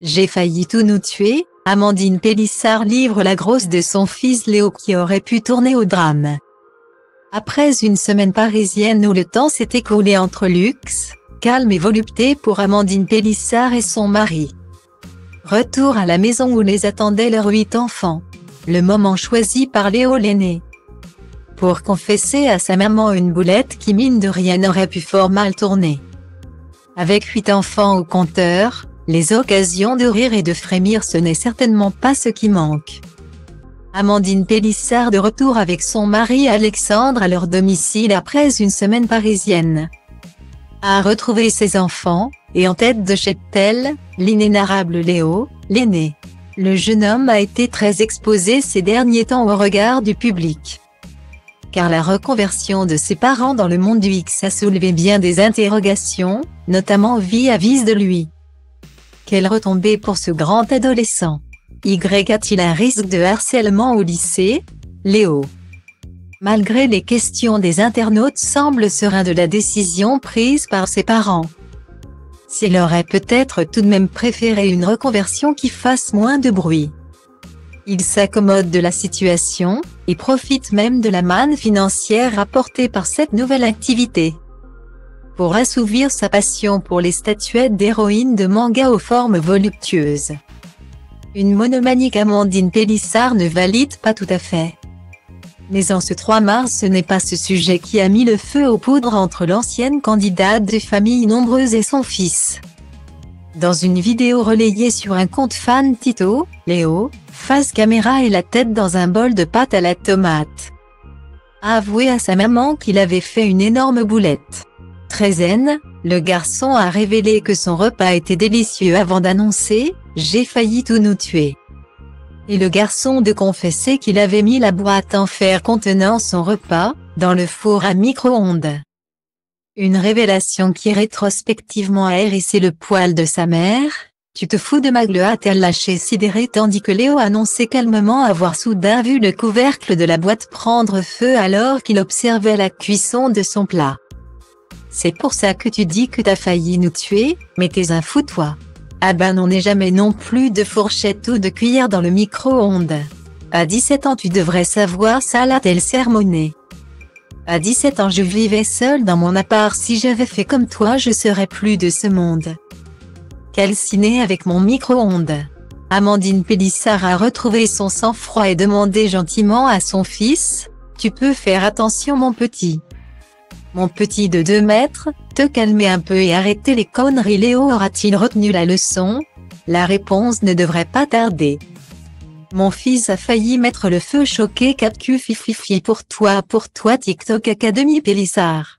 J'ai failli tout nous tuer, Amandine Pélissard livre la grosse de son fils Léo qui aurait pu tourner au drame. Après une semaine parisienne où le temps s'est écoulé entre luxe, calme et volupté pour Amandine Pélissard et son mari. Retour à la maison où les attendaient leurs 8 enfants. Le moment choisi par Léo l'aîné. Pour confesser à sa maman une boulette qui mine de rien aurait pu fort mal tourner. Avec 8 enfants au compteur, les occasions de rire et de frémir ce n'est certainement pas ce qui manque. Amandine Pélissard de retour avec son mari Alexandre à leur domicile après une semaine parisienne. A retrouvé ses enfants, et en tête de cheptel, l'inénarrable Léo, l'aîné. Le jeune homme a été très exposé ces derniers temps au regard du public. Car la reconversion de ses parents dans le monde du X a soulevé bien des interrogations, notamment vis-à-vis de lui. Quelle retombée pour ce grand adolescent? Y a-t-il un risque de harcèlement au lycée? Léo. Malgré les questions des internautes semble serein de la décision prise par ses parents. S'il aurait peut-être tout de même préféré une reconversion qui fasse moins de bruit. Il s'accommode de la situation, et profite même de la manne financière apportée par cette nouvelle activité. Pour assouvir sa passion pour les statuettes d'héroïnes de manga aux formes voluptueuses. Une monomanie qu'Amandine Pélissard ne valide pas tout à fait. Mais en ce 3 mars ce n'est pas ce sujet qui a mis le feu aux poudres entre l'ancienne candidate de familles nombreuses et son fils. Dans une vidéo relayée sur un compte fan Tito, Léo, face caméra et la tête dans un bol de pâte à la tomate. A avoué à sa maman qu'il avait fait une énorme boulette. Très zen, le garçon a révélé que son repas était délicieux avant d'annoncer « J'ai failli tout nous tuer ». Et le garçon de confesser qu'il avait mis la boîte en fer contenant son repas, dans le four à micro-ondes. Une révélation qui rétrospectivement a hérissé le poil de sa mère. Tu te fous de ma gueule, a-t-elle lâché sidérée tandis que Léo annonçait calmement avoir soudain vu le couvercle de la boîte prendre feu alors qu'il observait la cuisson de son plat. C'est pour ça que tu dis que t'as failli nous tuer, mais t'es un fou toi. Ah ben on n'est jamais non plus de fourchette ou de cuillère dans le micro-ondes. À 17 ans tu devrais savoir ça, l'a-t-elle sermonné. À 17 ans je vivais seule dans mon appart, si j'avais fait comme toi je serais plus de ce monde. Calcinée avec mon micro-ondes. Amandine Pélissard a retrouvé son sang-froid et demandé gentiment à son fils, « Tu peux faire attention mon petit. Mon petit de 2 mètres, te calmer un peu et arrêter les conneries. » Léo aura-t-il retenu la leçon? La réponse ne devrait pas tarder. Mon fils a failli mettre le feu, choqué. 4Q fififi pour toi TikTok Academy Pélissard.